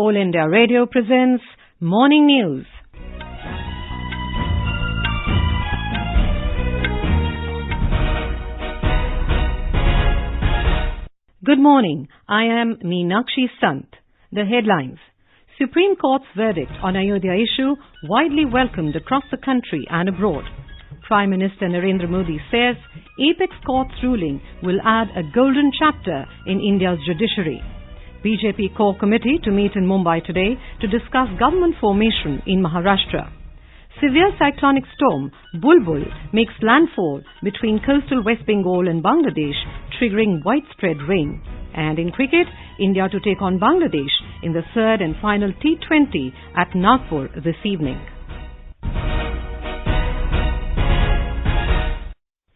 All India Radio presents Morning News. Good morning. I am Meenakshi Sant. The headlines. Supreme Court's verdict on Ayodhya issue widely welcomed across the country and abroad. Prime Minister Narendra Modi says Apex Court's ruling will add a golden chapter in India's judiciary. BJP Core Committee to meet in Mumbai today to discuss government formation in Maharashtra. Severe cyclonic storm Bulbul makes landfall between coastal West Bengal and Bangladesh, triggering widespread rain. And in cricket, India to take on Bangladesh in the third and final T20 at Nagpur this evening.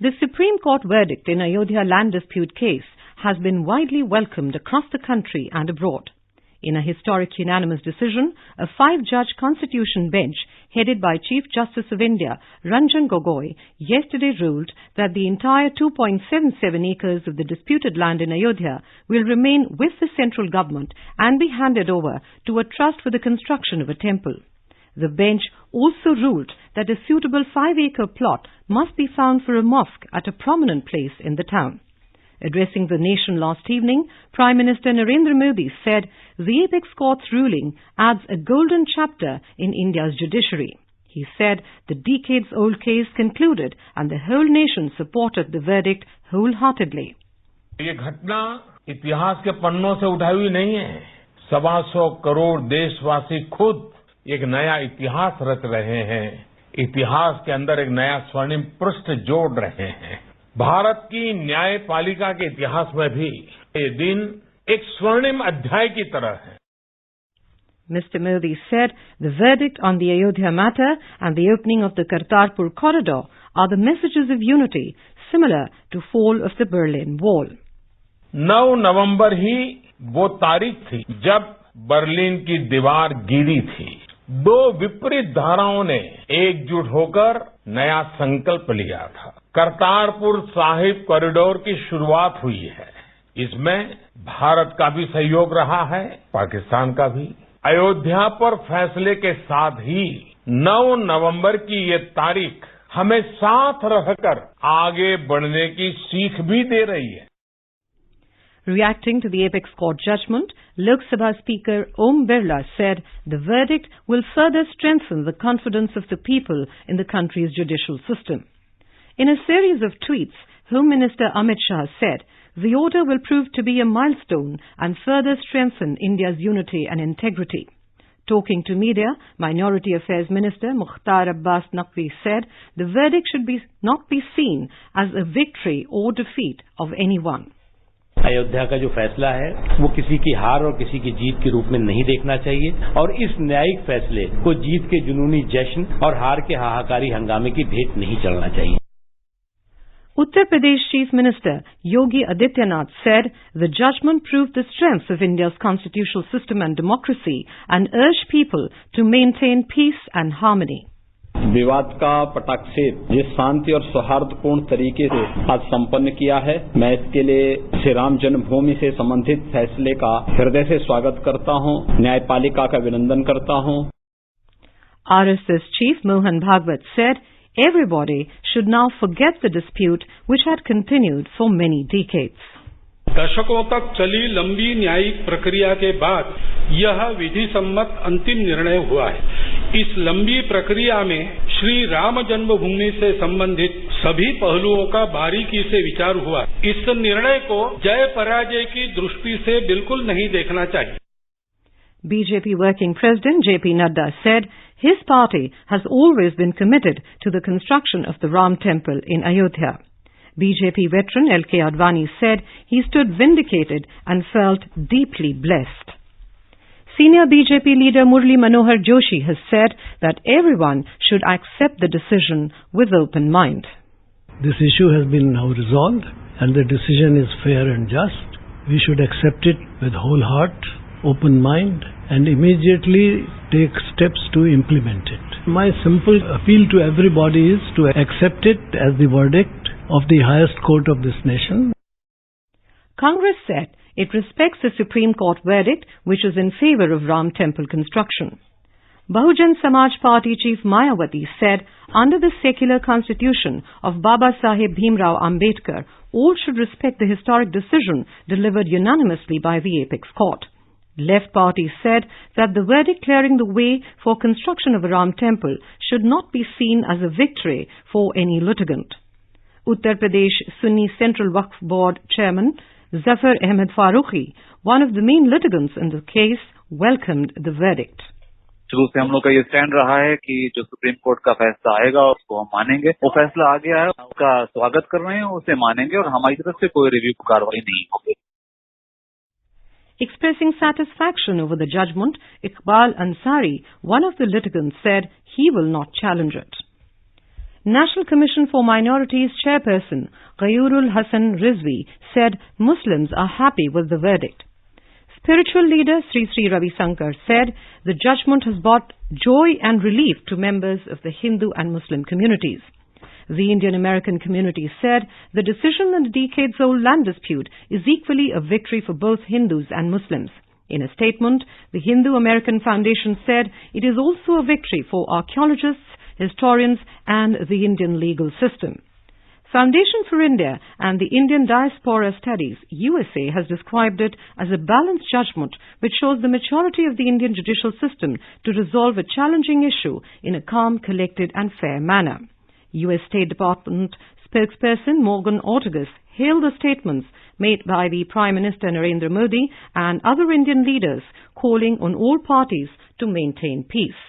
The Supreme Court verdict in Ayodhya land dispute case has been widely welcomed across the country and abroad. In a historic unanimous decision, a 5-judge constitution bench headed by Chief Justice of India, Ranjan Gogoi, yesterday ruled that the entire 2.77 acres of the disputed land in Ayodhya will remain with the central government and be handed over to a trust for the construction of a temple. The bench also ruled that a suitable 5-acre plot must be found for a mosque at a prominent place in the town. Addressing the nation last evening, Prime Minister Narendra Modi said the Apex Court's ruling adds a golden chapter in India's judiciary. He said the decades-old case concluded and the whole nation supported the verdict wholeheartedly. ये घटना इतिहास के पन्नों से उठाई हुई नहीं है। 125 करोड़ देशवासी खुद एक नया इतिहास रच रहे हैं। इतिहास के अंदर एक नया स्वर्णिम पृष्ठ जोड़ रहे हैं। भारत की न्यायपालिका के इतिहास में भी ये दिन एक स्वर्णिम अध्याय की तरह है. Mr. Modi said the verdict on the Ayodhya matter and the opening of the Kartarpur Corridor are the messages of unity similar to fall of the Berlin Wall. 9 नवंबर ही वो तारीख थी जब बर्लिन की दीवार गिरी थी. 2 विपरीत धाराओं ने एकजुट होकर नया संकल्प लिया था. करतारपुर साहिब कॉरिडोर की शुरुआत हुई है. इसमें भारत का भी सहयोग रहा है, पाकिस्तान का भी. अयोध्या पर फैसले के साथ ही 9 नवंबर की ये तारीख हमें साथ रहकर आगे बढ़ने की सीख भी दे रही है. Reacting to the Apex Court judgment, Lok Sabha Speaker Om Birla said the verdict will further strengthen the confidence of the people in the country's judicial system. In a series of tweets, Home Minister Amit Shah said the order will prove to be a milestone and further strengthen India's unity and integrity. Talking to media, Minority Affairs Minister Mukhtar Abbas Naqvi said the verdict should not be seen as a victory or defeat of anyone. Ayodhya का जो फैसला है वो किसी की हार और किसी की जीत के रूप में नहीं देखना चाहिए और इस न्यायिक फैसले को जीत के जुनूनी जश्न और हार के हाहाकारी हंगामे की भेंट नहीं चढ़ना चाहिए. Uttar Pradesh Chief Minister Yogi Adityanath said the judgment proved the strength of India's constitutional system and democracy and urged people to maintain peace and harmony. विवाद का पटाक्षेप जिस शांति और सौहार्दपूर्ण तरीके से आज संपन्न किया है, मैं इसके लिए श्री राम जन्मभूमि से संबंधित फैसले का हृदय से स्वागत करता हूं, न्यायपालिका का अभिनंदन करता हूं. RSS Chief Mohan Bhagwat said everybody should now forget the dispute which had continued for many decades. दशकों तक चली लंबी न्यायिक प्रक्रिया के बाद यह विधि सम्मत अंतिम निर्णय हुआ है. इस लंबी प्रक्रिया में श्री राम जन्मभूमि से संबंधित सभी पहलुओं का बारीकी से विचार हुआ. इस निर्णय को जय पराजय की दृष्टि से बिल्कुल नहीं देखना चाहिए. BJP Working President J.P. Nadda said his party has always been committed to the construction of the Ram Temple in Ayodhya. BJP veteran L.K. Advani said he stood vindicated and felt deeply blessed. Senior BJP leader Murli Manohar Joshi has said that everyone should accept the decision with open mind. This issue has been now resolved and the decision is fair and just. We should accept it with whole heart, open mind and immediately take steps to implement it. My simple appeal to everybody is to accept it as the verdict of the highest court of this nation. Congress said It respects the Supreme Court verdict, which is in favor of Ram Temple construction. Bahujan Samaj Party Chief Mayawati said, under the secular constitution of Baba Saheb Bhimrao Ambedkar, all should respect the historic decision delivered unanimously by the apex court. Left party said that the verdict clearing the way for construction of a Ram temple should not be seen as a victory for any litigant. Uttar Pradesh Sunni Central Waqf Board Chairman Zafar Ahmed Farooqi, one of the main litigants in the case, welcomed the verdict. शुरू से हम लोग का ये stand रहा है कि जो सुप्रीम कोर्ट का फैसला आएगा उसको हम मानेंगे। वो फैसला आ गया है, उसका स्वागत कर रहे हैं, उसे मानेंगे और हमारी तरफ से कोई रिव्यू की कार्रवाई नहीं होगी। Expressing satisfaction over the judgment, Iqbal Ansari, one of the litigants, said he will not challenge it. National Commission for Minorities Chairperson Ghayurul Hassan Rizvi said Muslims are happy with the verdict. Spiritual leader Sri Sri Ravi Shankar said the judgment has brought joy and relief to members of the Hindu and Muslim communities. The Indian American community said the decision in the decades-old land dispute is equally a victory for both Hindus and Muslims. In a statement, the Hindu American Foundation said it is also a victory for archaeologists, historians and the Indian legal system. Foundation for India and the Indian Diaspora Studies, USA, has described it as a balanced judgment which shows the maturity of the Indian judicial system to resolve a challenging issue in a calm, collected and fair manner. US State Department spokesperson Morgan Ortagus hailed the statements made by the Prime Minister Narendra Modi and other Indian leaders calling on all parties to maintain peace.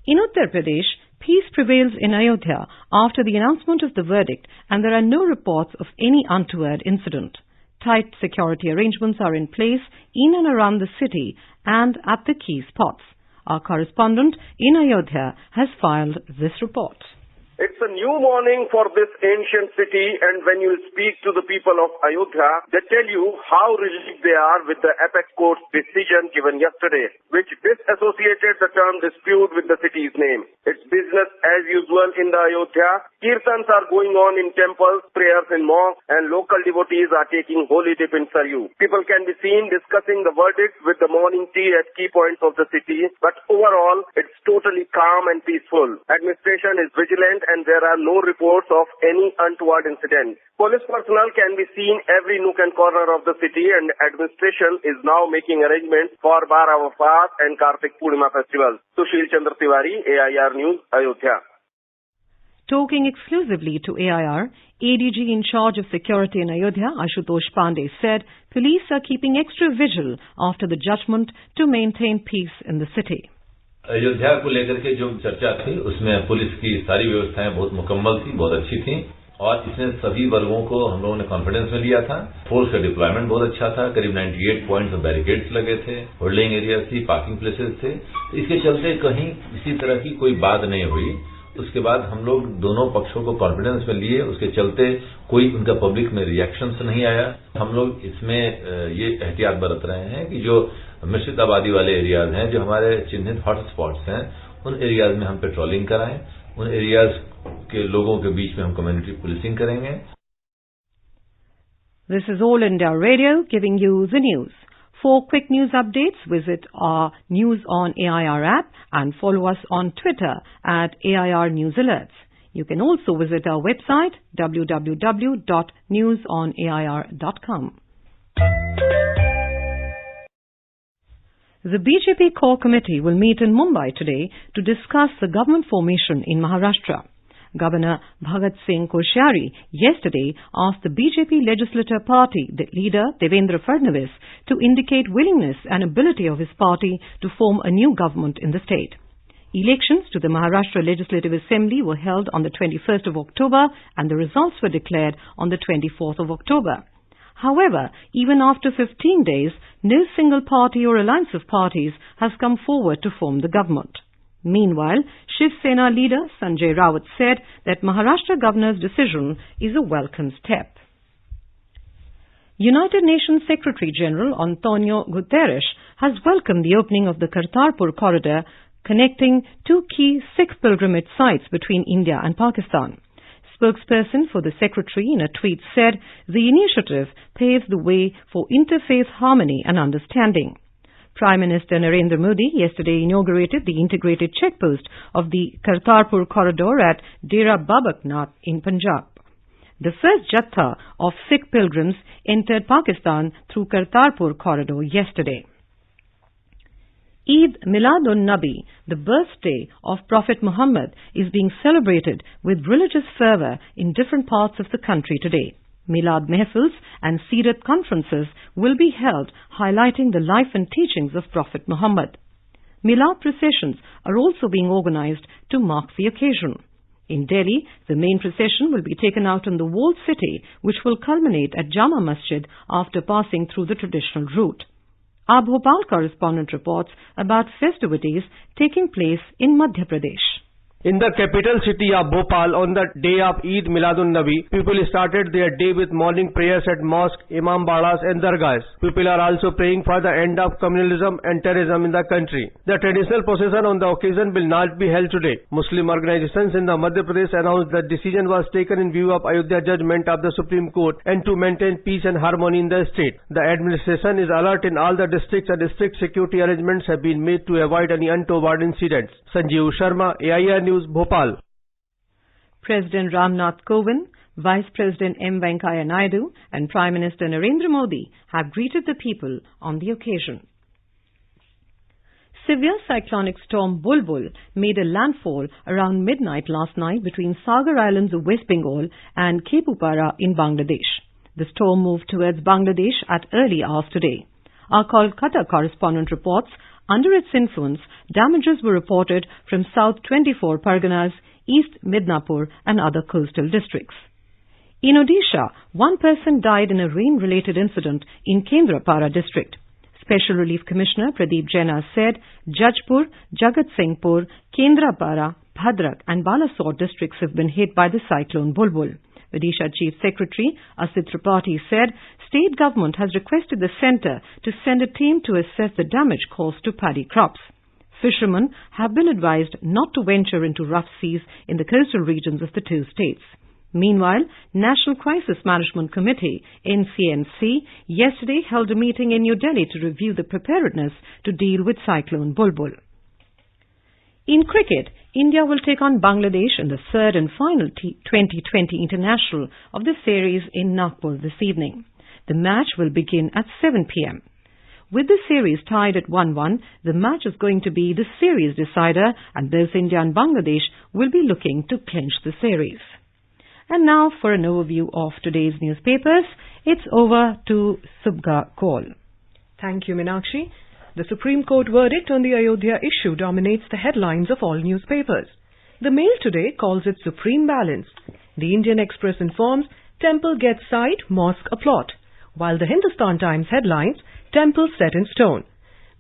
In Uttar Pradesh, peace prevails in Ayodhya after the announcement of the verdict, and there are no reports of any untoward incident. Tight security arrangements are in place in and around the city and at the key spots. Our correspondent in Ayodhya has filed this report. It's a new morning for this ancient city, and when you speak to the people of Ayodhya, they tell you how relieved they are with the apex court's decision given yesterday, which disassociated the term dispute with the city's name. It's business as usual in the Ayodhya. Kirtans are going on in temples, prayers in mosques, and local devotees are taking holy dip in Saryu. People can be seen discussing the verdict with the morning tea at key points of the city, but overall, it's totally calm and peaceful. Administration is vigilant and there are no reports of any untoward incident. Police personnel can be seen every nook and corner of the city, and administration is now making arrangements for Bara Wafat and Kartik Purnima festivals. Sushil Chandra Tiwari, AIR News, Ayodhya. Talking exclusively to AIR, ADG in charge of security in Ayodhya, Ashutosh Pandey, said police are keeping extra vigil after the judgment to maintain peace in the city. Ayodhya को लेकर के जो चर्चा थी उसमें police की सारी व्यवस्थाएं बहुत मुकम्मल थी, बहुत अच्छी थी और इसमें सभी वर्गों को हम लोगों ने कॉन्फिडेंस में लिया था। फोर्स का डिप्लॉयमेंट बहुत अच्छा था, करीब 98 पॉइंट्स ऑफ बैरिकेड्स लगे थे, होल्डिंग एरियाज थी, पार्किंग प्लेसेस थे। इसके चलते कहीं इसी तरह की कोई बात नहीं हुई। उसके बाद हम लोग दोनों पक्षों को कॉन्फिडेंस में लिए, उसके चलते कोई उनका पब्लिक में रिएक्शन नहीं आया। हम लोग इसमें ये एहतियात बरत रहे हैं कि जो मिश्रित आबादी वाले एरियाज हैं, जो हमारे चिन्हित हॉट स्पॉट्स हैं, उन एरियाज में हम पेट्रोलिंग कराएं, उन एरियाज के लोगों के बीच में हम कम्युनिटी पुलिसिंग करेंगे। This is All India Radio giving you the news. For quick news updates, visit our News on AIR app and follow us on Twitter at AIR News Alerts. You can also visit our website www.newsonair.com. The BJP Core Committee will meet in Mumbai today to discuss the government formation in Maharashtra. Governor Bhagat Singh Koshyari yesterday asked the BJP Legislature Party leader Devendra Fadnavis to indicate willingness and ability of his party to form a new government in the state. Elections to the Maharashtra Legislative Assembly were held on the 21st of October and the results were declared on the 24th of October. However, even after 15 days, no single party or alliance of parties has come forward to form the government. Meanwhile, Shiv Sena leader Sanjay Rawat said that Maharashtra governor's decision is a welcome step. United Nations Secretary General Antonio Guterres has welcomed the opening of the Kartarpur Corridor connecting two key Sikh pilgrimage sites between India and Pakistan. Spokesperson for the Secretary in a tweet said the initiative paves the way for interfaith harmony and understanding. Prime Minister Narendra Modi yesterday inaugurated the integrated checkpost of the Kartarpur Corridor at Dera Babak Nath in Punjab. The first Jatha of Sikh pilgrims entered Pakistan through Kartarpur Corridor yesterday. Eid Milad-un-Nabi, the birthday of Prophet Muhammad, is being celebrated with religious fervour in different parts of the country today. Milad Mehfils and Seerat conferences will be held highlighting the life and teachings of Prophet Muhammad. Milad processions are also being organized to mark the occasion. In Delhi, the main procession will be taken out in the walled city, which will culminate at Jama Masjid after passing through the traditional route. Our Bhopal correspondent reports about festivities taking place in Madhya Pradesh. In the capital city of Bhopal, on the day of Eid Miladun-Nabi, people started their day with morning prayers at mosques, imambadas and dargahs. People are also praying for the end of communalism and terrorism in the country. The traditional procession on the occasion will not be held today. Muslim organizations in the Madhya Pradesh announced that decision was taken in view of Ayodhya judgment of the Supreme Court and to maintain peace and harmony in the state. The administration is alert in all the districts and strict security arrangements have been made to avoid any untoward incidents. Sanjeev Sharma, AIR News, Bhopal. President Ramnath Kovind, Vice President M. Venkaiah Naidu and Prime Minister Narendra Modi have greeted the people on the occasion. Severe cyclonic storm Bulbul made a landfall around midnight last night between Sagar Islands of West Bengal and Khepupara in Bangladesh. The storm moved towards Bangladesh at early hours today. Our Kolkata correspondent reports under its influence, damages were reported from South 24 Parganas, East Midnapur and other coastal districts. In Odisha, one person died in a rain-related incident in Kendrapara district. Special Relief Commissioner Pradeep Jaina said Jajpur, Jagatsinghpur, Kendrapara, Bhadrak and Balasore districts have been hit by the cyclone Bulbul. Odisha Chief Secretary Asit Tripathi said state government has requested the centre to send a team to assess the damage caused to paddy crops. Fishermen have been advised not to venture into rough seas in the coastal regions of the two states. Meanwhile, National Crisis Management Committee, NCMC, yesterday held a meeting in New Delhi to review the preparedness to deal with cyclone Bulbul. In cricket, India will take on Bangladesh in the third and final T20 international of the series in Nagpur this evening. The match will begin at 7 p.m. With the series tied at 1-1, the match is going to be the series decider and both India and Bangladesh will be looking to clinch the series. And now for an overview of today's newspapers, it's over to Subga Kaul. Thank you, Meenakshi. The Supreme Court verdict on the Ayodhya issue dominates the headlines of all newspapers. The Mail today calls it supreme balance. The Indian Express informs temple gets site, mosque applaud. While the Hindustan Times headlines, temple set in stone.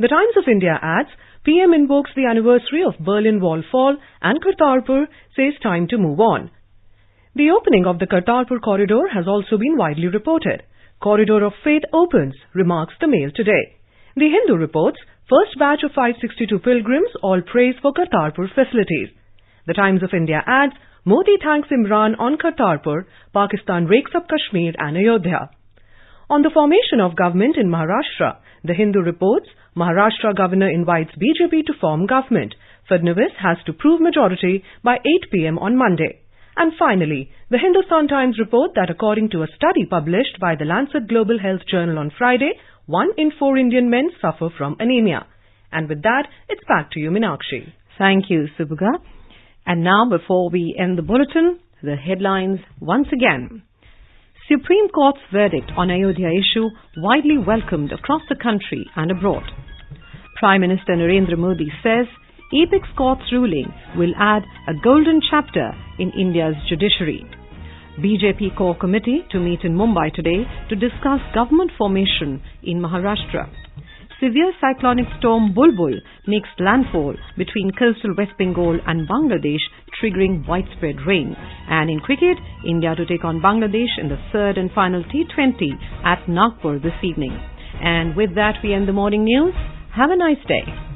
The Times of India adds, PM invokes the anniversary of Berlin Wall fall and Kartarpur says time to move on. The opening of the Kartarpur Corridor has also been widely reported. Corridor of Faith opens, remarks the Mail today. The Hindu reports, first batch of 562 pilgrims, all praise for Kartarpur facilities. The Times of India adds, Modi thanks Imran on Kartarpur, Pakistan rakes up Kashmir and Ayodhya. On the formation of government in Maharashtra, the Hindu reports, Maharashtra governor invites BJP to form government. Fadnavis has to prove majority by 8 p.m. on Monday. And finally, the Hindustan Times report that according to a study published by the Lancet Global Health Journal on Friday, 1 in 4 Indian men suffer from anemia. And with that, it's back to you, Meenakshi. Thank you, Subhaga. And now, before we end the bulletin, the headlines once again. Supreme Court's verdict on Ayodhya issue widely welcomed across the country and abroad. Prime Minister Narendra Modi says Apex Court's ruling will add a golden chapter in India's judiciary. BJP Core Committee to meet in Mumbai today to discuss government formation in Maharashtra. Severe cyclonic storm Bulbul makes landfall between coastal West Bengal and Bangladesh, triggering widespread rain. And in cricket, India to take on Bangladesh in the third and final T20 at Nagpur this evening. And with that, we end the morning news. Have a nice day.